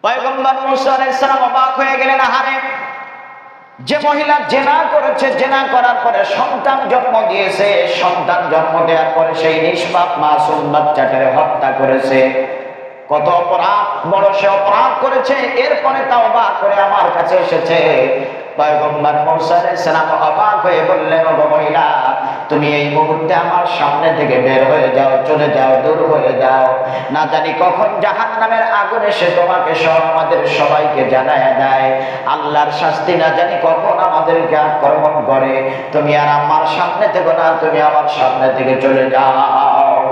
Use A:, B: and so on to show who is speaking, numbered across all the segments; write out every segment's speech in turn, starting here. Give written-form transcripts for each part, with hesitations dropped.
A: পয়গম্বর মুসা আলাইহিস সালাম অবাক হয়ে গেলেন, আহারে, যে মহিলা জেনা করেছে, জেনা করার পরে সন্তান জন্ম দিয়েছে, সন্তান জন্ম দেওয়ার পরে সেই নিষ্পাপ মাসুম বাচ্চাটাকে হত্যা করেছে, কত অপরাধ, বড় সে অপরাধ করেছে, এরপরে তাওবা করে আমার কাছে এসেছে। পয়গম্বর মুসা আলাইহিস সালাম অবাক হয়ে বললেন, ও মহিলা, তুমি এই মুহূর্তে আমার সামনে থেকে বের হয়ে যাও, চলে যাও, দূর হয়ে যাও, না জানি কখন জাহান্নামের আগুন এসে তোমাকে সহ আমাদের সবাইকে জ্বালায়া দেয়, আল্লাহর শাস্তি না জানি কখন আমাদেরকে আক্রমণ করে, তুমি আর আমার সামনে থেকে না, তুমি আমার সামনে থেকে চলে যাও।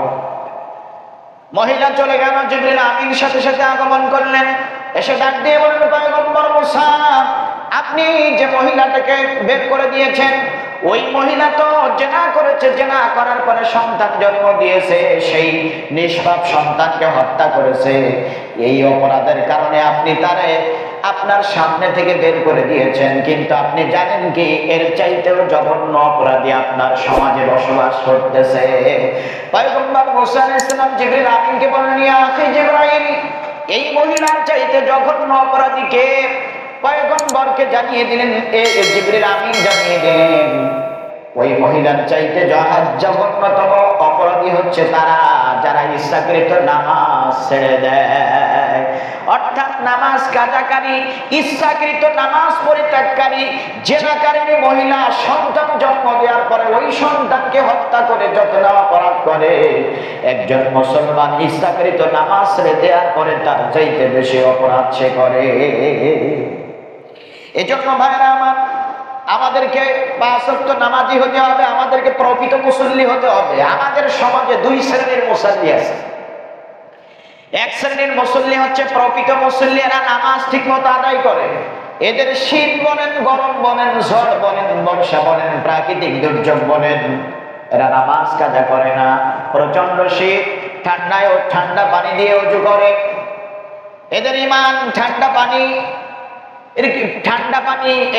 A: মহিলা চলে গেল, জিবরিল আমিন সাথে সাথে আগমন করলেন, এসে ডাক দিয়ে বললেন, পয়গম্বর মুসা, আপনি যে মহিলাটাকে বের করে দিয়েছেন, ওই মহিলা তো জেনা করেছে, জেনা করার পরে সন্তান জন্ম দিয়েছে, সেই নিষ্পাপ সন্তানকে হত্যা করেছে, এই অপরাধের কারণে আপনি তারে আপনার সামনে থেকে বের করে দিয়েছেন, কিন্তু আপনি জানেন কি, এর চাইতেও জঘন্য অপরাধী আপনার সমাজে বসবাস করতেছে। পয়গম্বর মুসা আলাইহিস সালাম জিবরিল আমিনকে বললেন, ইয়া আখি জিবরাইল, এই মহিলার চাইতে জঘন্য অপরাধী কে? পয়গম্বরকে জানিয়ে দিলেন, জিবরিল আমিন জানিয়ে দিলেন, ওই মহিলার চাইতে জঘন্যতম অপরাধী হচ্ছে তারা যারা ইচ্ছাকৃত নামাজ ছেড়ে দেয়, অর্থাৎ নামাজ কাজাকারী, ইচ্ছাকৃত নামাজ পরিত্যাগকারী, জেনাকারিণী মহিলা সন্তান জন্ম দেওয়ার পরে ওই সন্তানকে হত্যা করে যত না অপরাধ করে, একজন মুসলমান ইচ্ছাকৃত নামাজ ছেড়ে দেওয়ার পরে তার চাইতে বেশি অপরাধ সে করে। এজন্য ভাইরা আমার, আমাদেরকে ৫ ওয়াক্ত নামাজি হতে হবে, আমাদেরকে প্রকৃত মুসল্লি হতে হবে। আমাদের সমাজে দুই শ্রেণীর মুসল্লি আছে। এক শ্রেণীর মুসল্লি হচ্ছে প্রকৃত মুসল্লি, এরা নামাজ ঠিক মতো আদায় করে, এদের শীত বলেন, গরম বলেন, ঝড় বলেন, বর্ষা বলেন, প্রাকৃতিক দুর্যোগ বলেন, এরা নামাজ কাজা করে না। প্রচন্ড শীত, ঠান্ডায় ও ঠান্ডা পানি দিয়ে ওযু করে, এদের ঈমান ঠান্ডা পানি,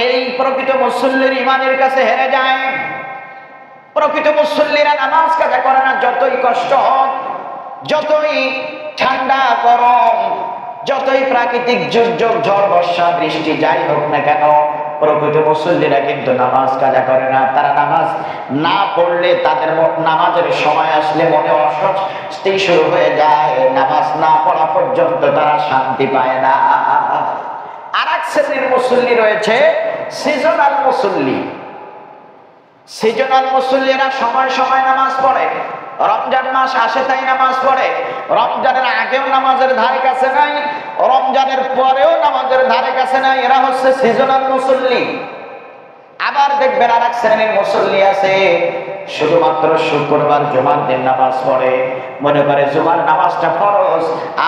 A: এই প্রকৃত মুসল্লির ঈমানের কাছে হেরে যায়। প্রকৃত মুসল্লিরা নামাজ কাজা করে না, যতই কষ্ট হোক, যতই ঠান্ডা গরম, যতই প্রাকৃতিক দুর্যোগ, ঝড় বর্ষা বৃষ্টি যাই হোক না কেন, প্রকৃত মুসল্লিরা কিন্তু নামাজ কাজা করে না। তারা নামাজ না পড়লে, তাদের নামাজের সময় আসলে মনে অস্বস্তি শুরু হয়ে যায়, নামাজ না পড়া পর্যন্ত তারা শান্তি পায় না। আর এক শ্রেণীর মুসল্লি রয়েছে সিজনাল মুসল্লি। সিজনাল মুসল্লিরা সময় সময় নামাজ পড়ে, রমজান মাস আসে তাই নামাজ পড়ে, রমজানের আগেও নামাজের ধারে কাছে নাই, রমজানের পরেও নামাজের ধারে কাছে নাই, এরা হচ্ছে সিজনাল মুসল্লি। আবার দেখবেন আর এক শ্রেণীর মুসল্লি আছে, শুধুমাত্র শুক্রবার জুমার দিন নামাজ পড়ে, মনে করে জুমার নামাজটা ফরজ,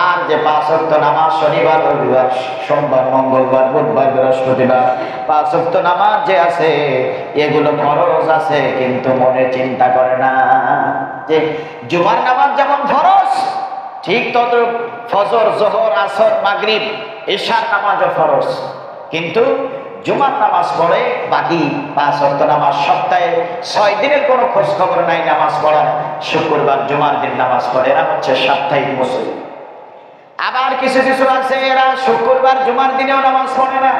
A: আর যে ৫ ওয়াক্ত নামাজ শনিবার, রবিবার, সোমবার, মঙ্গলবার, বুধবার, বৃহস্পতিবার ৫ ওয়াক্ত নামাজ যে আছে, এগুলো ফরজ আছে, কিন্তু মনে চিন্তা করে না যে জুমার নামাজ যেমন ফরজ, ঠিক তত ফজর, যোহর, আসর, মাগরিব, ইশার নামাজও ফরজ, কিন্তু জুমার নামাজ পড়ে, বাকি ৫ ওয়াক্ত নামাজ সপ্তাহে ৬ দিনের কোনো খোঁজ খবর নাই নামাজ পড়ার, শুক্রবার জুমার দিন নামাজ পড়ে, এরা হচ্ছে সাপ্তাহিক মুসল্লি। আবার কিছু কিছু আছে, এরা শুক্রবার জুমার দিনেও নামাজ পড়ে না,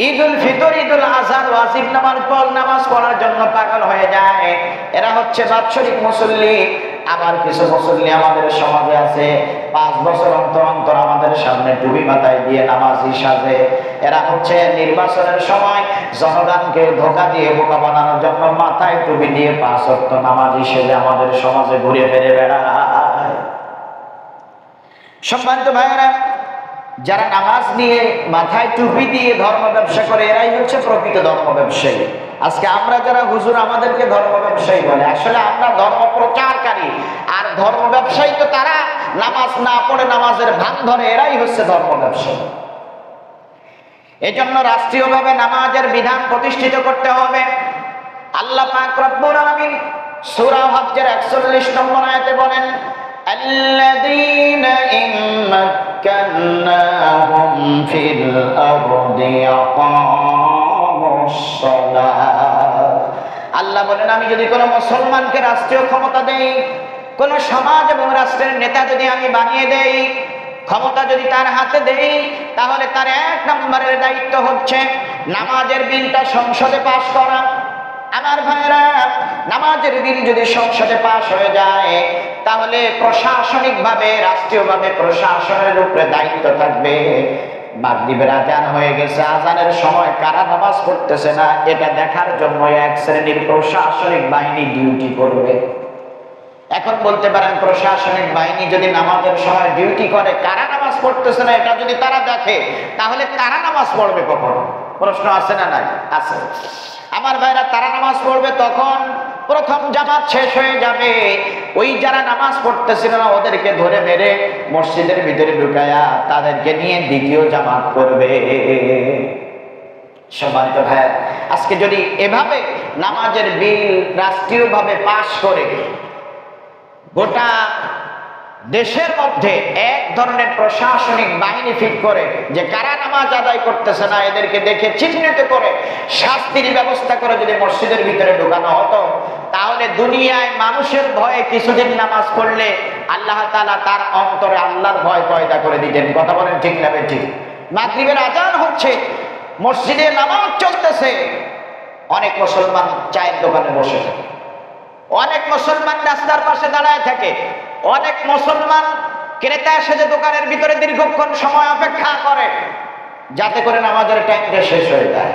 A: ঈদুল ফিতর, ঈদুল আজহার ওয়াজিব নামাজ পড়ার জন্য পাগল হয়ে যায়, এরা হচ্ছে বাৎসরিক মুসল্লি। আবার কিছু মুসল্লি আমাদের সমাজে আছে, ৫ বছর অন্তর অন্তর আমাদের সামনে টুপি মাথায় দিয়ে নামাজি সাজে, এরা হচ্ছে নির্বাচনের সময় জনগণকে ধোঁকা দিয়ে বোকা বানানোর জন্য মাথায় টুপি দিয়ে ৫ ওয়াক্ত নামাজি সেজে আমাদের সমাজে ঘুরে ফিরে বেড়ায়। সম্মানিত ভাইয়েরা, যারা নামাজ নিয়ে মাথায় টুপি দিয়ে ধর্ম ব্যবসা করে, এরাই হচ্ছে প্রকৃত ধর্ম ব্যবসায়ী। আজকে আমরা যারা হুজুর, আমাদেরকে ধর্ম ব্যবসায়ী বলে, আসলে আমরা ধর্ম প্রচারকারী, আর ধর্ম ব্যবসায়ী তো তারা নামাজ না পড়ে নামাজের ভান ধরে, এরাই হচ্ছে ধর্ম ব্যবসায়ী। এজন্য রাষ্ট্রীয়ভাবে নামাজের বিধান প্রতিষ্ঠিত করতে হবে। আল্লাহ পাক রব্বুল আলামিন সূরা হজ্জের ৪১ নম্বর আয়াতে বলেন, আল্লাযীনা ইম্মাক্কান্নাহুম ফিল আরদি আকামুস সালাহ। আল্লাহ বলেন, আমি যদি কোনো মুসলমানকে রাষ্ট্রীয় ক্ষমতা দেই, কোন সমাজ এবং রাষ্ট্রের নেতা যদি আমি বানিয়ে দেই, ক্ষমতা যদি তার হাতে দেই, তাহলে তার 1 নম্বরের দায়িত্ব হচ্ছে নামাজের বিলটা সংসদে পাস করা। আমার ভাইরা, নামাজের বিল যদি সংসদে পাস হয়ে যায়, তাহলে প্রশাসনিকভাবে, রাষ্ট্রীয়ভাবে প্রশাসনের উপরে দায়িত্ব থাকবে। মাগরিবের আজান হয়ে গেছে, আজানের সময় কারা নামাজ পড়তেছে না এটা দেখার জন্য এক শ্রেণীর প্রশাসনিক বাহিনী ডিউটি করবে। এখন বলতে পারেন, প্রশাসনিক বাহিনী যদি নামাজের সময় ডিউটি করে, কারা নামাজ পড়তেছে না এটা যদি তারা দেখে, তাহলে কারা নামাজ পড়বে কখন? প্রশ্ন আছে না নাই? আছে। আমার ভাইরা, তারা নামাজ পড়বে তখন প্রথম জামাত শেষ হয়ে যাবে, ওই যারা নামাজ পড়তেছিল না ওদেরকে ধরে মেরে মসজিদের ভিতরে ঢুকায়া তাদেরকে নিয়ে দ্বিতীয় জামাত করবে। সম্মানিত ভাই, আজকে যদি এভাবে নামাজের বিল রাষ্ট্রীয়ভাবে পাশ করে গোটা দেশের মধ্যে এক ধরনের প্রশাসনিক বাহিনী ফিট করে যে কারা নামাজ আদায় করতেছে না এদেরকে দেখে চিহ্নিত করে শাস্তির ব্যবস্থা করে যদি মসজিদের ভিতরে ঢোকানো হতো, তাহলে দুনিয়ায় মানুষের ভয়ে কিছুদিন নামাজ পড়লে আল্লাহ তাআলা তার অন্তরে আল্লাহর ভয় পয়দা করে দিতেন। কথা বলেন ঠিক না বেঠিক? মাগরিবের আজান হচ্ছে, মসজিদে নামাজ চলতেছে, অনেক মুসলমান চায়ের দোকানে বসে থাকে, অনেক মুসলমান রাস্তার পাশে দাঁড়ায় থাকে, অনেক মুসলমান ক্রেতা সেজে দোকানের ভিতরে দীর্ঘক্ষণ সময় অপেক্ষা করে যাতে করে নামাজের টাইমটা শেষ হয়ে যায়।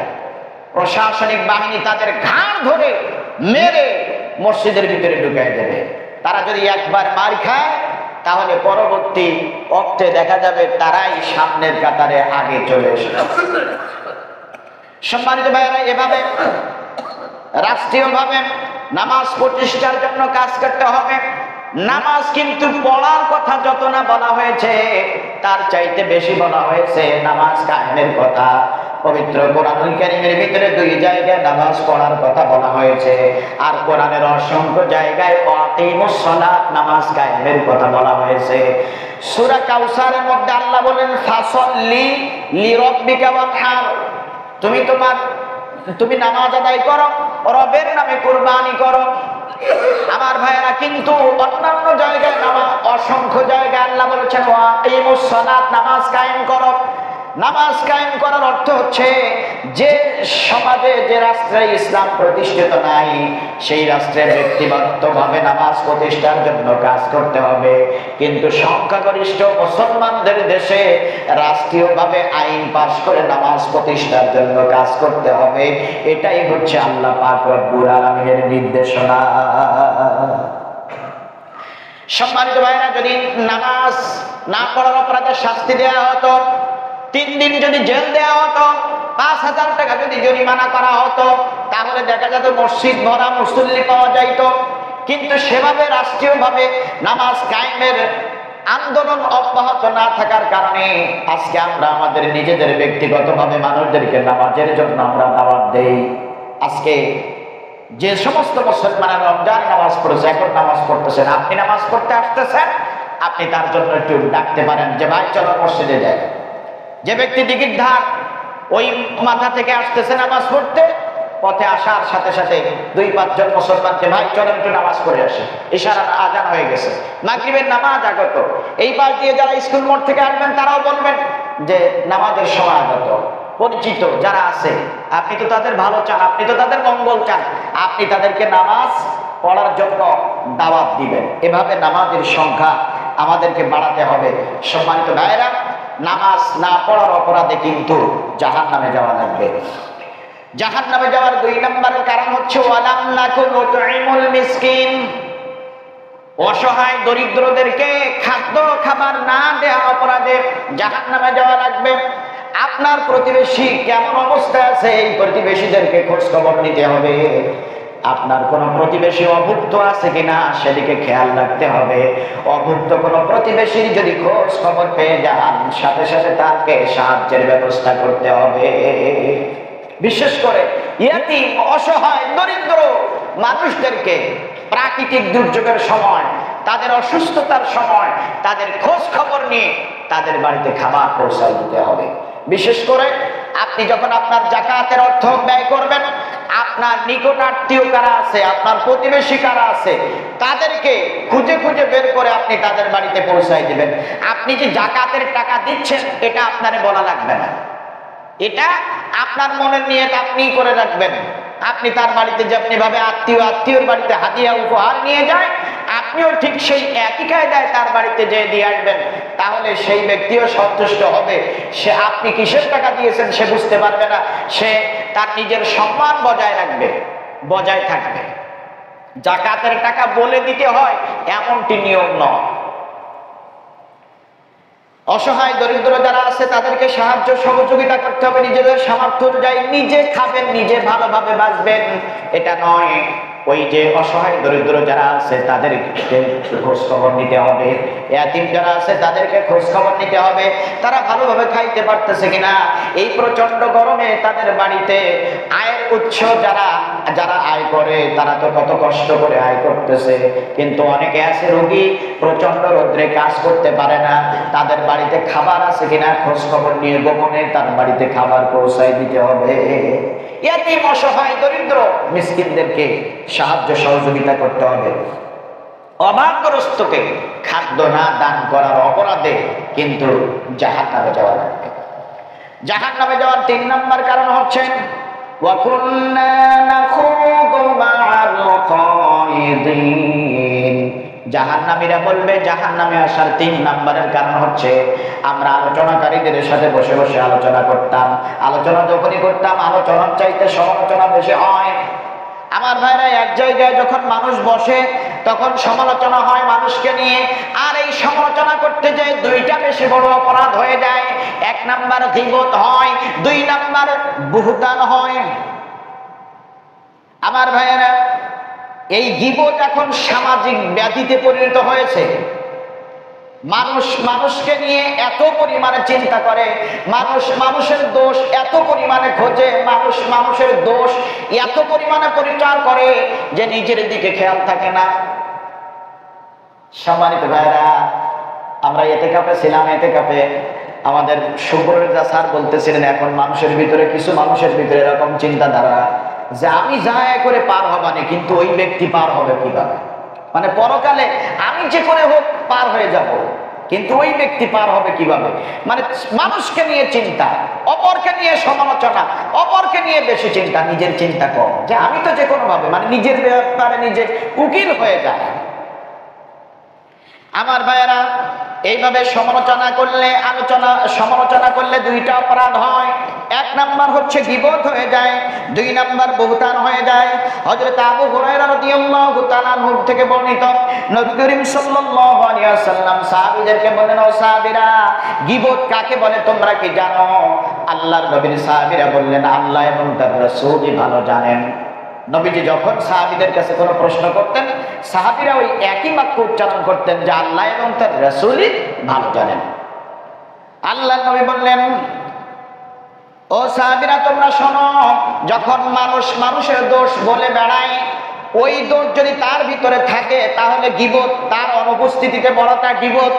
A: প্রশাসনিক বাহিনী তাদের ঘাড় ধরে মেরে মসজিদের ভিতরে ঢুকাই দেবে। তারা যদি একবার মার খায়, তাহলে পরবর্তী অক্টে দেখা যাবে তারাই সামনের কাতারে আগে চলে এসেছে। সম্মানিত ভাইয়েরা, এভাবে রাষ্ট্রীয়ভাবে নামাজ প্রতিষ্ঠার জন্য কাজ করতে হবে। নামাজ কিন্তু পড়ার কথা যত না বলা হয়েছে, তার চাইতে বেশি বলা হয়েছে নামাজ কায়েমের কথা। পবিত্র কোরআনুল কারীমের ভিতরে 2 জায়গায় নামাজ পড়ার কথা বলা হয়েছে, আর কোরআনের অসংখ্য জায়গায় ওয়াকিমুস সালাত, নামাজ কায়েমের কথা বলা হয়েছে। সূরা কাউসারের মধ্যে আল্লাহ বলেন, ফাসাল্লি লিরাব্বিকা ওয়ানহার, তুমি নামাজ আদায় করো, রবের নামে কুরবানি করো। আমার ভাইয়েরা, কিন্তু অন্যান্য জায়গায় নামাজ, অসংখ্য জায়গায় আল্লাহ বলেছেন ওয়াকিমুস সালাত, নামাজ কায়েম করো। নামাজ কায়েম করার অর্থ হচ্ছে যে সমাজে, যে রাষ্ট্রে ইসলাম প্রতিষ্ঠিত নাই, সেই রাষ্ট্রে ব্যক্তিগতভাবে নামাজ প্রতিষ্ঠার জন্য কাজ করতে হবে। কিন্তু সংখ্যাগরিষ্ঠ মুসলমানদের দেশে রাষ্ট্রীয়ভাবে আইন পাশ করে নামাজ প্রতিষ্ঠার জন্য কাজ করতে হবে। এটাই হচ্ছে আল্লাহ পাক রব্বুল আলামিনের নির্দেশনা। সম্মানিত ভাইরা, যদি নামাজ না পড়ার অপরাধে শাস্তি দেওয়া হতো, 3 দিন যদি জেল দেওয়া হতো, 5000 টাকা যদি জরিমানা করা হতো, তাহলে দেখা যেত মসজিদ ভরা মুসল্লি পাওয়া যাইত। কিন্তু সেভাবে রাষ্ট্রীয়ভাবে নামাজ কায়েমের আন্দোলন অব্যাহত না থাকার কারণে আজকে আমরা আমাদের নিজেদের ব্যক্তিগতভাবে মানুষদেরকে নামাজের জন্য আমরা দাওয়াত দেই। আজকে যে সমস্ত মুসলমানরা রমজান নামাজ পড়েছে, এখন নামাজ পড়তেছেন, আপনি নামাজ পড়তে আসতেছেন, আপনি তার জন্য একটু ডাকতে পারেন যে ভাই চলো মসজিদে যাই। যে ব্যক্তি দিঘির ধার ওই মাথা থেকে আসতেছে নামাজ পড়তে, পথে আসার সাথে সাথে 2-5 জন মুসলমানকে, ভাই চলেন একটু নামাজ পড়ে আসে, ইশারা আজান হয়ে গেছে, মাগরিবের নামাজ আগত। এই পাশ দিয়ে যারা স্কুল মোড় থেকে আসবেন তারাও বলবেন যে নামাজের সময় আগত। পরিচিত যারা আছে, আপনি তো তাদের ভালো চান, আপনি তো তাদের মঙ্গল চান, আপনি তাদেরকে নামাজ পড়ার জন্য দাওয়াত দিবেন। এভাবে নামাজের সংখ্যা আমাদেরকে বাড়াতে হবে। সম্মানিত ভাইয়েরা, নামাজ না পড়ার অপরাধে কিন্তু জাহান্নামে যাওয়া লাগবে। জাহান্নামে যাওয়ার 2 নম্বরের কারণ হচ্ছে ওয়ালাম নাকু নুতঈমুল মিসকিন, অসহায় দরিদ্রদেরকে খাদ্য খাবার না দেওয়া অপরাধে জাহান্নামে যাওয়া লাগবে। আপনার প্রতিবেশী কেমন অবস্থায় আছে, এই প্রতিবেশীদেরকে খোঁজ খবর নিতে হবে। আপনার কোন প্রতিবেশী অভুক্ত আছে কিনা সেদিকে খেয়াল রাখতে হবে। অভুক্ত কোন প্রতিবেশীর যদি খোঁজ খবর পেয়ে যান, সাথে সাথে তাকে সাহায্যের ব্যবস্থা করতে হবে। বিশেষ করে ইয়াতীম, অসহায়, দরিদ্র মানুষদেরকে প্রাকৃতিক দুর্যোগের সময়, তাদের অসুস্থতার সময় তাদের খোঁজ খবর নিয়ে তাদের বাড়িতে খাবার পৌঁছায় দিতে হবে। বিশেষ করে আপনি যখন আপনার যাকাতের অর্থ ব্যয় করবেন, আপনার নিকট আত্মীয় কারা আছে, আপনার প্রতিবেশী কারা আছে, তাদেরকে খুঁজে খুঁজে বের করে আপনি তাদের বাড়িতে পৌঁছাই দিবেন। আপনি যে যাকাতের টাকা দিচ্ছেন এটা আপনারে বলা লাগবে না, এটা আপনার মনের নিয়ত আপনি করে রাখবেন। আপনি তার বাড়িতে যেমনি ভাবে আত্মীয়র বাড়িতে হাদিয়া উপহার নিয়ে যায়, আপনিও ঠিক সেই একই কায়দায় তার বাড়িতে যেয়ে দিয়ে আসবেন। তাহলে সেই ব্যক্তিও সন্তুষ্ট হবে। সে আপনি কিসের টাকা দিয়েছেন সে বুঝতে পারবে না, সে তার নিজের সম্মান বজায় রাখবে, বজায় থাকবে। যাকাতের টাকা বলে দিতে হয় এমনটি নিয়ম নয়। অসহায় দরিদ্র যারা আছে তাদেরকে সাহায্য সহযোগিতা করতে হবে নিজেদের সামর্থ্য অনুযায়ী। নিজে খাবেন, নিজে ভালোভাবে বাঁচবেন এটা নয়। ওই যে অসহায় দরিদ্র যারা আছে তাদেরকে খোঁজ খবর নিতে হবে, এতিম যারা আছে তাদেরকে খোঁজ খবর নিতে হবে, তারা ভালোভাবে খাইতে পারতেছে কিনা। এই প্রচন্ড গরমে তাদের বাড়িতে আয়ের উৎস যারা যারা আয় করে তারা তো কত কষ্ট করে আয় করতেছে, কিন্তু অনেকে আছে রোগী, প্রচন্ড রোদ্রে কাজ করতে পারে না, তাদের বাড়িতে খাবার আছে কিনা খোঁজ খবর নিয়ে গোপনে তার বাড়িতে খাবার পৌঁছায় দিতে হবে। এতিম অসহায় দরিদ্র মিসকিনদেরকে সাহায্য সহযোগিতা করতে হবে। অভাবগ্রস্তকে খাদ্য না দান করার অপরাধে কিন্তু জাহান্নামে যাওয়া লাগবে। জাহান্নামে যাওয়ার 3 নম্বর কারণ হচ্ছে ওয়াকুন্না নাখুদু মা'আল খায়িদিন। জাহান্নামীরা বলবে, জাহান্নামে আসার 3 নম্বরের কারণ হচ্ছে আমরা আলোচনাকারীদের সাথে বসে বসে আলোচনা করতাম। আলোচনা যখনই করতাম আলোচনার চাইতে সমালোচনা বেশি হয়। আমার ভাইরা, এক জায়গায় যখন মানুষ বসে তখন সমালোচনা হয় মানুষকে নিয়ে, আর এই সমালোচনা করতে যায় 2টা বেশি বড় অপরাধ হয়ে যায়। 1 নাম্বার গীবত হয়, 2 নাম্বার বুহতান হয়। আমার ভাইরা, এই গীবত এখন সামাজিক ব্যাধিতে পরিণত হয়েছে। মানুষ মানুষকে নিয়ে এত পরিমাণে চিন্তা করে, মানুষ মানুষের দোষ এত পরিমাণে খোঁজে, মানুষ মানুষের দোষ এত পরিমাণে পরিচার করে যে নিজের দিকে খেয়াল থাকে না। সম্মানিত ভাইরা, আমরা এতেকাফে ছিলাম, এতেকাফে আমাদের সুব্রতা স্যার বলতেছিলেন এখন মানুষের ভিতরে, কিছু মানুষের ভিতরে এরকম চিন্তাধারা যে আমি যায় করে পার হবানি, কিন্তু ওই ব্যক্তি পার হবে কিভাবে, মানে পরকালে আমি যে করে হোক পার হয়ে যাব, কিন্তু ওই ব্যক্তি পার হবে কিভাবে। মানে মানুষকে নিয়ে চিন্তা, অপরকে নিয়ে সমালোচনা, অপরকে নিয়ে বেশি চিন্তা, নিজের চিন্তা কম, যে আমি তো যে কোনো ভাবে, মানে নিজের ব্যাপারে নিজে উকিল হয়ে যায়। আমার ভাইয়েরা, এইভাবে সমালোচনা করলে সমালোচনা করলে 2টা অপরাধ হয়। 1 নাম্বার হচ্ছে গীবত হয়ে যায়, 2 নাম্বার বুহতান হয়ে যায়। হযরত আবু হুরায়রা রাদিয়াল্লাহু তাআলা আনহু থেকে বর্ণিত, নবী করিম সাল্লাল্লাহু আলাইহি ওয়াসাল্লাম সাহাবীদেরকে বলেন, ও সাহাবীরা, গীবত কাকে বলে তোমরা কি জানো? আল্লাহর নবীর সাহাবীরা বললেন, আল্লাহ এবং তার রাসূলই ভালো জানেন। নবীজি যখন সাহাবীদের কাছে কোনো প্রশ্ন করতেন, সাহাবীরা ওই একই বাক্য উচ্চারণ করতেন যে আল্লাহ এবং তার রাসূলই ভালো জানেন। আল্লাহর নবী বললেন, ও সাহাবীরা তোমরা শোনো, যখন মানুষ মানুষের দোষ বলে বেড়ায়, ওই দোষ যদি তার ভিতরে থাকে তাহলে গীবত, তার অনুপস্থিতিতে বলাটা গীবত।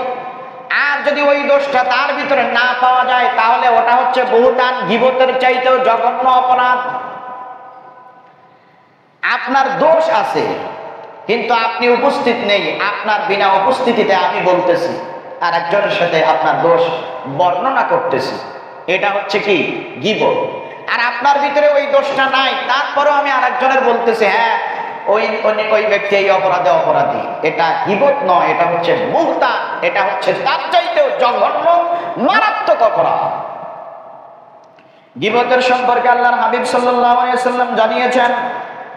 A: আর যদি ওই দোষটা তার ভিতরে না পাওয়া যায় তাহলে ওটা হচ্ছে বুহতান, গীবতের চাইতেও জঘন্য অপরাধ। আপনার দোষ আছে কিন্তু আপনি উপস্থিত নেই, আপনার বিনা উপস্থিতিতে আমি বলতেছি আর একজনের সাথে আপনার দোষ বর্ণনা করতেছি, এটা হচ্ছে কি গীবত। আর আপনার ভিতরে ওই দোষটা নাই, তারপরেও আমি আরেকজনের বলতেছি হ্যাঁ ওই ব্যক্তি এই অপরাধে অপরাধী, এটা গীবত নয়, এটা হচ্ছে বুহতান, এটা হচ্ছে তার চাইতেও জঘন্য মারাত্মক অপরাধ। গীবতের সম্পর্কে আল্লাহর হাবিব সাল্লাল্লাহু আলাইহি ওয়াসাল্লাম জানিয়েছেন,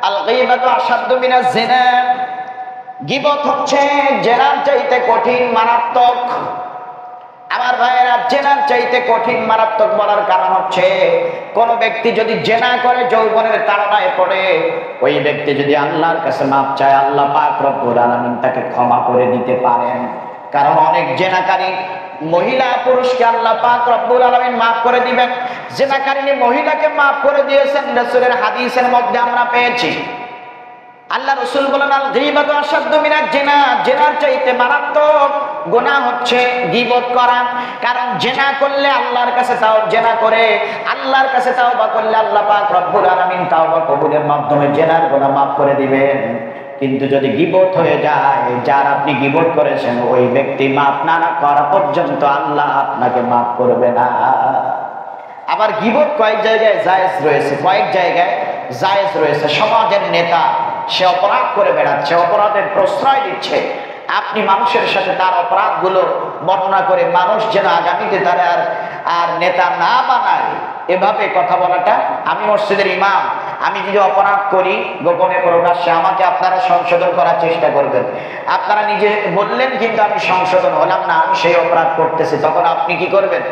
A: আল গীবাতু আশাদ্দু মিনাজ জিনা। গীবত হচ্ছে জেনার চাইতে কঠিন মারাত্মক। আমার ভাইয়েরা, জেনার চাইতে কঠিন মারাত্মক বলার কারণ হচ্ছে কোন ব্যক্তি যদি জেনা করে যৌবনের তাড়নায় পড়ে, ওই ব্যক্তি যদি আল্লাহর কাছে মাপ চায়, আল্লাহ পাক রব্বুল আলামিন তাকে ক্ষমা করে দিতে পারেন। কারণ অনেক জেনাকারী মহিলা পুরুষকে আল্লাহ পাক রব্বুল আলামিন মাফ করে দিবেন। জেনাকারিনী মহিলাকে মাফ করে দিয়েছেন, রাসূলের হাদিসের মধ্যে আমরা পেয়েছি। আল্লাহ রাসূল বলেন, আল গীবাতু আশাদ্দু মিনাজ জিনা, জিনার চাইতে মারাত্মক গুনাহ হচ্ছে গীবত করা। কারণ জেনা করলে আল্লাহর কাছে তাও জেনা করে আল্লাহর কাছে তাওবা করলে আল্লাহ পাক রব্বুল আলামিন তাওবা কবুলের মাধ্যমে জেনার গুনাহ মাফ করে দিবেন। কিন্তু যদি গীবত হয়ে যায়, যার আপনি গীবত করেছেন ওই ব্যক্তি মাফ না করা পর্যন্ত আল্লাহ আপনাকে মাফ করবে না। আবার গীবত কয়েক জায়গায় জায়েজ রয়েছে, কয়েক জায়গায় জায়েজ রয়েছে। সমাজের নেতা, সে অপরাধ করে বেড়াচ্ছে, অপরাধের প্রশ্রয় দিচ্ছে, আপনি মানুষের সাথে তার অপরাধগুলো বর্ণনা করে মানুষ যেন আগামীতে তারা আর নেতা না বানায়, এভাবে কথা বলাটা। আমি মসজিদের ইমাম, আমি যদি অপরাধ করি গোপনে প্রকাশ্যে, আমাকে আপনারা সংশোধন করার চেষ্টা করবেন। আপনারা নিজে বললেন কিন্তু আমি সংশোধন হলাম না, আমি সেই অপরাধ করতেছি, তখন আপনি কি করবেন?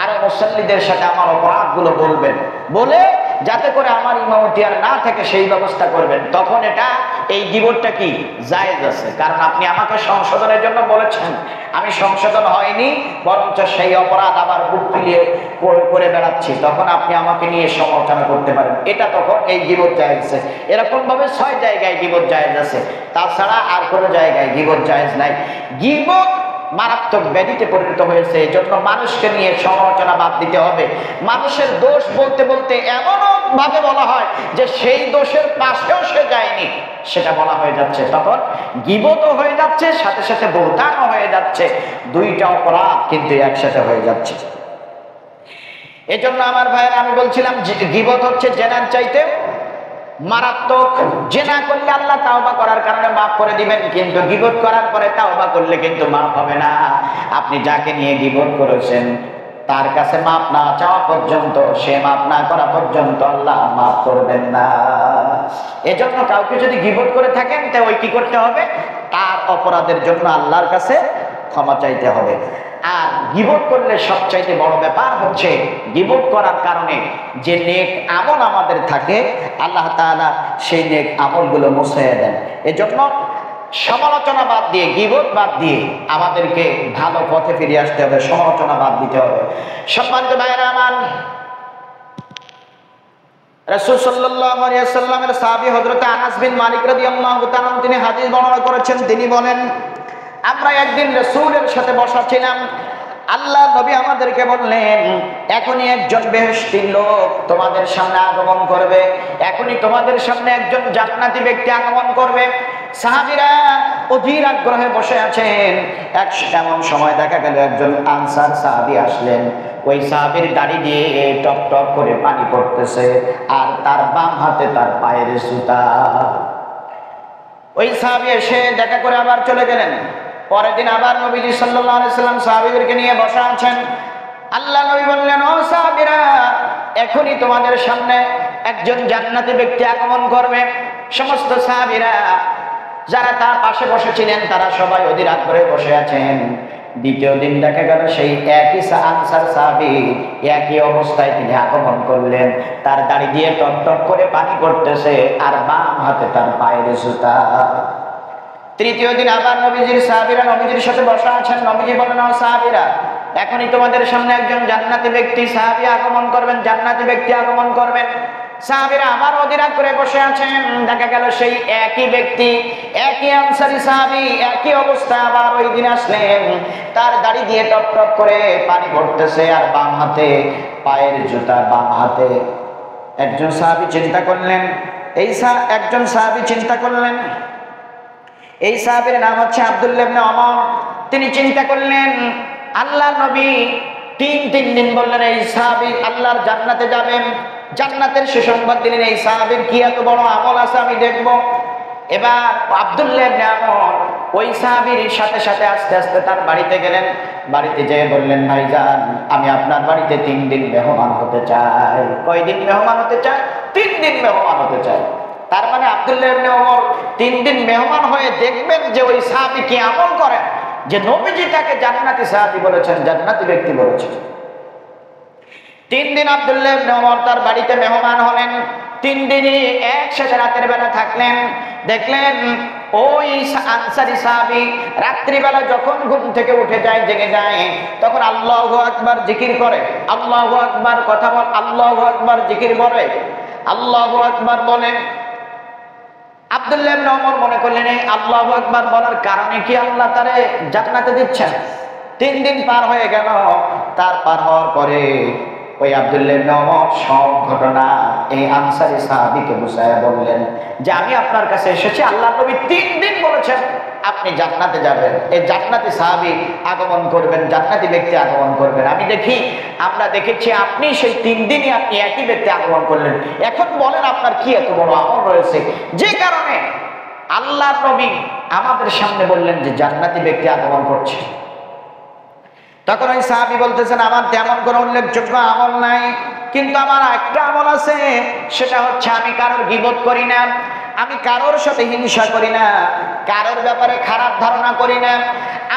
A: আরো মুসল্লিদের সাথে আমার অপরাধগুলো বলবেন, বলে যাতে করে আমার ইমামতি আর না থাকে সেই ব্যবস্থা করবেন। তখন এটা এই গীবতটা কি জায়েজ আছে, কারণ আপনি আমাকে সংশোধনের জন্য বলেছেন, আমি সংশোধন হয়নি বরঞ্চ সেই অপরাধ আবার বুক ফুলিয়ে করে বেড়াচ্ছি, তখন আপনি আমাকে নিয়ে সমালোচনা করতে পারেন, এটা তখন এই গীবত জায়েজ আছে। এরকম ভাবে 6 জায়গায় গীবত জায়েজ আছে, তাছাড়া আর কোনো জায়গায় গীবত জায়েজ নাই। গীবত মারাত্মক ব্যাধিতে পরিণত হয়েছে, এজন্য মানুষকে নিয়ে সমালোচনা বাদ দিতে হবে। মানুষের দোষ বলতে বলতে এমন ভাবে বলা হয় যে সেই দোষের পাশেও সে যায়নি, সেটা বলা হয়ে যাচ্ছে, তখন গীবতও হয়ে যাচ্ছে, সাথে সাথে বহতানও হয়ে যাচ্ছে, দুইটা অপরাধ কিন্তু একসাথে হয়ে যাচ্ছে। এজন্য আমার ভাইয়েরা, আমি বলছিলাম গীবত হচ্ছে জেনার চাইতে মারাত্মক। জেনা করলে আল্লাহ তাওবা করার কারণে মাফ করে দিবেন, কিন্তু গীবত করার পরে তাওবা করলে কিন্তু মাফ হবে না। আপনি যাকে নিয়ে গীবত করেছেন তার কাছে মাফ না চাওয়া পর্যন্ত, সে মাফ না করা পর্যন্ত আল্লাহ মাফ করবেন না। এজন্য কাউকে যদি গীবত করে থাকেন তো ওই কি করতে হবে? তার অপরাধের জন্য আল্লাহর কাছে ক্ষমা চাইতে হবে। আর গীবত করলে সবচাইতে বড় ব্যাপার হচ্ছে গীবত করার কারণে যে নেক আমল আমাদের থাকে আল্লাহ তাআলা সেই নেক আমলগুলো মুছে দেন। এজন্য সমালোচনা বাদ দিয়ে, গীবত বাদ দিয়ে আমাদেরকে ভালো পথে ফিরে আসতে হবে, সমালোচনা বাদ দিতে হবে। সম্মানিত ভাইরা আমার, রাসূল সাল্লাল্লাহু আলাইহি ওয়াসাল্লামের সাহাবী হযরত আনাস বিন মালিক রাদিয়াল্লাহু তাআলা তিনি হাদিস বর্ণনা করেছেন। তিনি বলেন, আমরা একদিন রাসূলের সাথে বসা ছিলাম, আল্লাহ নবী আমাদেরকে বললেন, এখনই একজন বেহেশতি লোক তোমাদের সামনে আগমন করবে, এখনই তোমাদের সামনে একজন জান্নাতি ব্যক্তি আগমন করবে। সাহাবীরা অধীর আগ্রহে বসে আছেন। এমন সময় দেখা গেল একজন আনসার সাহাবী আসলেন। ওই সাহাবীর দাড়ি দিয়ে টপ টপ করে পানি পড়তেছে, আর তার বাম হাতে তার পায়ের জুতা। ওই সাহাবী এসে দেখা করে আবার চলে গেলেন। পরের দিন আবার নবীজি সাল্লাল্লাহু আলাইহি সাল্লাম সাহাবীদেরকে নিয়ে বসা আছেন। আল্লাহ নবী বললেন, ও সাহাবীরা, এখনই তোমাদের সামনে একজন জান্নাতি ব্যক্তি আগমন করবে। সমস্ত সাহাবীরা যারা তার পাশে বসেছিলেন তারা সবাই অধীর আগ্রহে বসে আছেন। দ্বিতীয় দিন দেখা গেল সেই একই আনসার সাহাবী একই অবস্থায় তিনি আগমন করলেন, তার দাড়ি দিয়ে টপ টপ করে পানি পড়তেছে, আর বাম হাতে তার পায়ের জুতা। তৃতীয় দিন আবার নবীজির সাহাবীরা নবীজির সাথে বসা আছেন। নবীজি বলেন, ও সাহাবীরা, এখনই তোমাদের সামনে একজন জান্নাতি ব্যক্তি সাহাবী আগমন করবেন, জান্নাতি ব্যক্তি আগমন করবেন। সাহাবীরা আবার অধীর করে বসে আছেন। দেখা গেল সেই একই ব্যক্তি, একই আনসারী সাহাবী একই অবস্থা আবার ওই দিন আসলেন, তার দাড়ি দিয়ে টপ টপ করে পানি পড়তেছে, আর বাম হাতে পায়ের জুতা, বাম হাতে। একজন সাহাবী চিন্তা করলেন, একজন সাহাবী চিন্তা করলেন, এই সাহাবীর নাম হচ্ছে আব্দুল্লাহ ইবনে ওমর। তিনি চিন্তা করলেন, আল্লাহ নবী তিন দিন বললেন এই সাহাবী আল্লাহর জান্নাতে যাবেন, জান্নাতের সুসংবাদ দিলেন, এই সাহাবীর কি এত বড় আমল আছে আমি দেখব। এবার আব্দুল্লাহ ইবনে ওমর ওই সাহাবীর সাথে সাথে আস্তে আস্তে তার বাড়িতে গেলেন। বাড়িতে যেয়ে বললেন, ভাইজান, আমি আপনার বাড়িতে 3 দিন মেহমান হতে চাই। কয়দিন মেহমান হতে চাই? 3 দিন মেহমান হতে চাই। তার মানে আব্দুল্লাহ ইবনে ওমর 3 দিন মেহমান হয়ে দেখবেন যে ওই সাহাবী কি আমল করেন, যে নবীজি তাকে জান্নাতি সাহাবী বলেছেন, জান্নাতি ব্যক্তি বলেছেন। 3 দিন আব্দুল্লাহ ইবনে ওমর তার বাড়িতে মেহমান হলেন। 3 দিনই একসাথে রাতের বেলা থাকলেন। দেখলেন ওই আনসারী সাহাবী রাত্রিবেলা যখন ঘুম থেকে উঠে যায়, জেগে যায়, তখন আল্লাহু আকবার জিকির করে, আল্লাহু আকবার কথা বল, আল্লাহু আকবার জিকির করে, আল্লাহু আকবার বলেন। আব্দুল্লাহ ইবনে ওমর মনে করলেন এই আল্লাহু আকবার বলার কারণে কি আল্লাহ তারে জান্নাতে দিচ্ছেন। 3 দিন পার হয়ে গেল। তার পার হওয়ার পরে ওই আব্দুল্লাহ ইবনে ওমর সব ঘটনা এই আনসারী সাহাবীকে বুঝায়া বললেন যে আমি আপনার কাছে এসেছি, আল্লাহর নবী 3 দিন বলেছেন আপনি জান্নাতে যাবেন, এই জান্নাতি সাহাবী আগমন করবেন, জান্নাতি ব্যক্তি আগমন করবেন। আমি দেখি, আমরা দেখেছি আপনি সেই 3 দিনই আপনি একই ব্যক্তি আগমন করলেন। এখন বলেন আপনার কি এত বড় আমল রয়েছে যে কারণে আল্লাহর নবী আমাদের সামনে বললেন যে জান্নাতি ব্যক্তি আগমন করছে। তখন ওই সাহাবী বলতেছেন আমার তেমন কোনো উল্লেখযোগ্য আমল নাই, কিন্তু আমার একটা আমল আছে, সেটা হচ্ছে আমি কারোর গীবত করি না, আমি কারোর সাথে হিংসা করি না, কারোর ব্যাপারে খারাপ ধারণা করি না,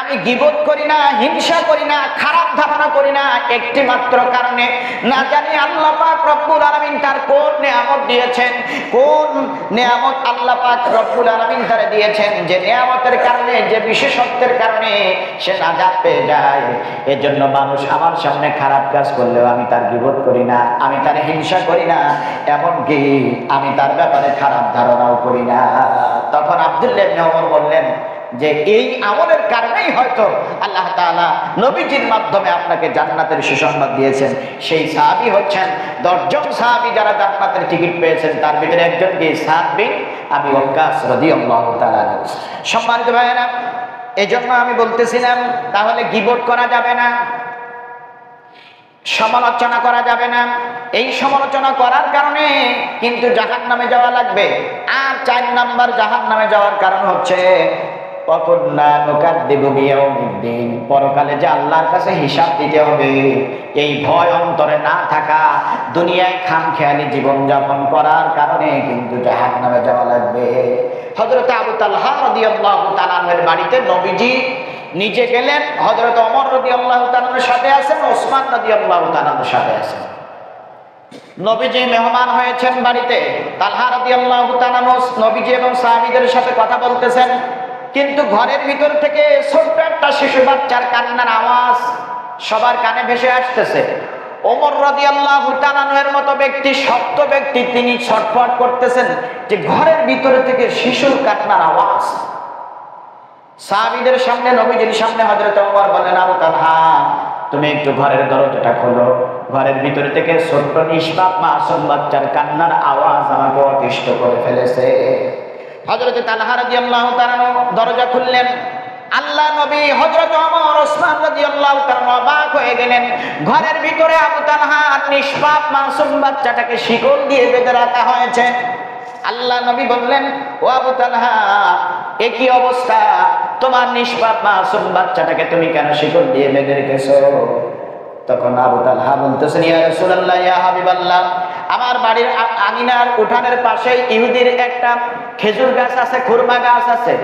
A: আমি গীবত করি না, হিংসা করি না, খারাপ ধারণা করি না, একটি মাত্র কারণে না জানি আল্লাহ পাক রব্বুল আলামিন তার কোন নিয়ামত দিয়েছেন, কোন নিয়ামত আল্লাহ পাক রব্বুল আলামিন তারে দিয়েছেন, যে নিয়ামতের কারণে, যে বিশেষত্বের কারণে সে নাজাত পেয়ে যায়। এজন্য মানুষ আমার সামনে খারাপ কাজ করলেও আমি তার গীবত করি না, আমি তার হিংসা করি না, এমনকি আমি তার ব্যাপারে খারাপ ধারণাও করি না। তখন আব্দুল্লাহ ইবনে ওমর বললেন যে এই আমলের কারণেই হয়তো আল্লাহ তাআলা নবীজির মাধ্যমে আপনাকে জান্নাতের সুসংবাদ দিয়েছেন। সেই সাহাবী হচ্ছেন 10 জন সাহাবী যারা জান্নাতের টিকিট পেয়েছেন, তার ভিতরে একজন কি সাদ বিন আবি ওয়াক্কাস রাদিয়াল্লাহু তাআলা। সম্মানিত ভাইয়েরা, এজন্য আমি বলতেছিলাম তাহলে গীবত করা যাবে না, সমালোচনা করা যাবে না। এই সমালোচনা করার কারণে কিন্তু জাহান্নামে যাওয়া লাগবে। আর 4 নাম্বার জাহান্নামে যাওয়ার কারণ হচ্ছে পরকালে যে আল্লাহর কাছে হিসাব দিতে হবে, এই ভয় অন্তরে না থাকা, দুনিয়ায় খামখেয়ালি জীবন যাপন করার কারণে কিন্তু জাহান্নামে যাওয়া লাগবে। হযরত আবু তালহা রাদিয়াল্লাহু তাআলা এর বাড়িতে নবীজি নিজে গেলেন, হযরত ওমর রাদিয়াল্লাহু তাআলার সাথে আছেন, ওসমান রাদিয়াল্লাহু তাআলার সাথে আছেন। নবীজি মেহমান হয়েছেন বাড়িতে, তালহা রাদিয়াল্লাহু তাআলা নবীজি এবং সাহাবীদের সাথে কথা বলতেছেন, কিন্তু ঘরের ভিতর থেকে ছোট্ট একটা শিশু বাচ্চার কান্নার আওয়াজ সবার কানে ভেসে আসতেছে। ওমর রাদিয়াল্লাহু তাআলা এর মতো ব্যক্তি, শক্ত ব্যক্তি, তিনি ছটফট করতেছেন যে ঘরের ভিতর থেকে শিশুর কান্নার আওয়াজ। সাহাবীদের সামনে, নবীজির সামনে হযরত ওমর বলেন, আবু তালহা তুমি একটু ঘরের দরজাটা খোলো, ঘরের ভিতর থেকে ছোট্ট নিষ্পাপ মাসুম বাচ্চার কান্নার আওয়াজ আমাকে অতিষ্ঠ করে ফেলেছে। হযরত তালহা রাদিয়াল্লাহু তাআলা দরজা খুললেন। আল্লাহ নবী, হযরত ওমর, ওসমান রাদিয়াল্লাহু তাআলা অবাক হয়ে গেলেন। ঘরের ভিতরে আবু তালহা নিষ্পাপ মাসুম বাচ্চাটাকে শিকল দিয়ে বেঁধে রাখা হয়েছে। আল্লাহ নবী বললেন, ও আবু তালহা, এ কি অবস্থা, তোমার নিষ্পাপ মাসুম বাচ্চাটাকে তুমি কেন শিকল দিয়ে বেঁধে রেখেছো? তখন আবু তালহা বলতেছেন, ইয়া রাসূলুল্লাহ, ইয়া হাবিবাল্লাহ, আমার বাড়ির আঙিনার উঠানের পাশে ইহুদির একটা খেজুর গাছ আছে, খুরমা গাছ আছে।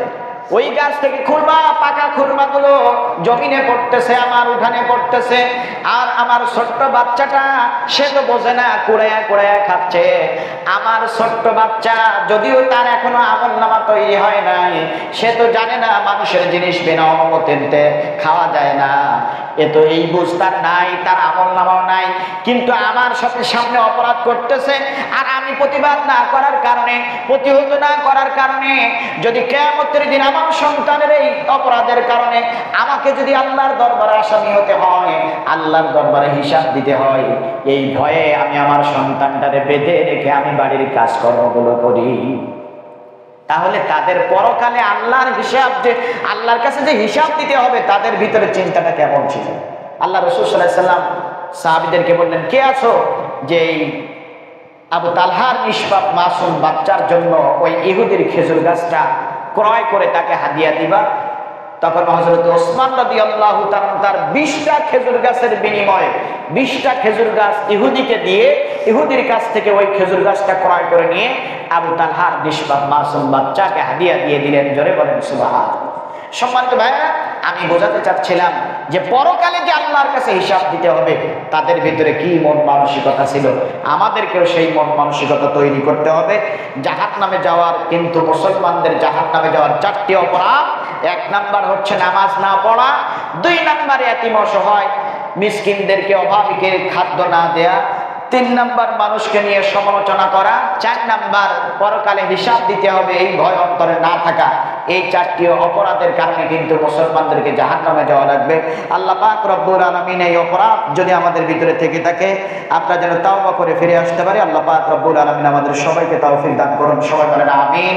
A: ওই গাছ থেকে খুরমা, পাকা খুরমাগুলো জমিনে পড়তেছে, আমার উঠানে পড়তেছে। আর আমার ছোট্ট বাচ্চাটা, সে তো বোঝে না, কুড়াইয়া কুড়াইয়া খাচ্ছে। আমার ছোট্ট বাচ্চা, যদিও তার এখনো আমলনামা তৈরি হয় নাই, সে তো জানে না মানুষের জিনিস বিনা অনুমতিতে খাওয়া যায় না। এ তো এই বুঝ তার নাই, তার আমলনামাও নাই, কিন্তু আমার সাথে সামনে অপরাধ করতেছে। আর আমি প্রতিবাদ না করার কারণে, প্রতিহত না করার কারণে, যদি কিয়ামতের দিন আমার সন্তানের এই অপরাধের কারণে আমাকে যদি আল্লাহর দরবারে আসামি হতে হয়, আল্লাহর দরবারে হিসাব দিতে হয়, এই ভয়ে আমি আমার সন্তানটারে বেঁধে রেখে আমি বাড়ির কাজকর্মগুলো করি। তাহলে তাদের পরকালে আল্লাহর হিসাব, যে আল্লাহর কাছে যে হিসাব দিতে হবে, তাদের ভিতরে চিন্তাটা কেমন ছিল? আল্লাহ রাসূল সাল্লাল্লাহু আলাইহি ওয়াসাল্লাম সাহাবীদেরকে বললেন, কে আছো যে আবু তালহার নিষ্পাপ মাসুম বাচ্চার জন্য ওই ইহুদির খেজুর গাছটা ক্রয় করে তাকে হাদিয়া দিবা? তখন হযরত ওসমান রাদিয়াল্লাহু তাআলা তার 20টা খেজুর গাছের বিনিময়ে 20টা খেজুর গাছ ইহুদিকে দিয়ে, ইহুদির কাছ থেকে ওই খেজুর গাছটা ক্রয় করে নিয়ে আবু তালহার নিষ্পাপ মাসুম বাচ্চাকে হাদিয়া দিয়ে দিলেন। জোরে বলেন সুবহানাল্লাহ। সম্মানিত ভাইরা, আমি বোঝাতে চাচ্ছিলাম যে পরকালে যে আল্লাহর কাছে হিসাব দিতে হবে, তাদের ভিতরে কি মন মানসিকতা ছিল, আমাদেরকেও সেই মন মানসিকতা তৈরি করতে হবে। জাহান্নামে যাওয়ার, কিন্তু মুসলমানদের জাহান্নামে যাওয়ার 4টি অপরাধ। 1 নাম্বার হচ্ছে নামাজ না পড়া, 2 নাম্বারে এতিম অসহায় মিসকিনদেরকে, অভাবীকে খাদ্য না দেয়া, তিন নাম্বার মানুষকে নিয়ে সমালোচনা করা, চার নাম্বার পরকালে হিসাব দিতে হবে এই ভয় অন্তরে না থাকা। এই চারটি অপরাধের কারণে কিন্তু মুসলমানদেরকে জাহান্নামে যাওয়া লাগবে। আল্লাহ পাক রব্বুল আলামিন এই অপরাধ যদি আমাদের ভিতরে থেকে থাকে আমরা যেন তাওবা করে ফিরে আসতে পারি। আল্লাহ পাক রব্বুল আলামিন আমাদের সবাইকে তৌফিক দান করুন। সবাই বলেন আমিন।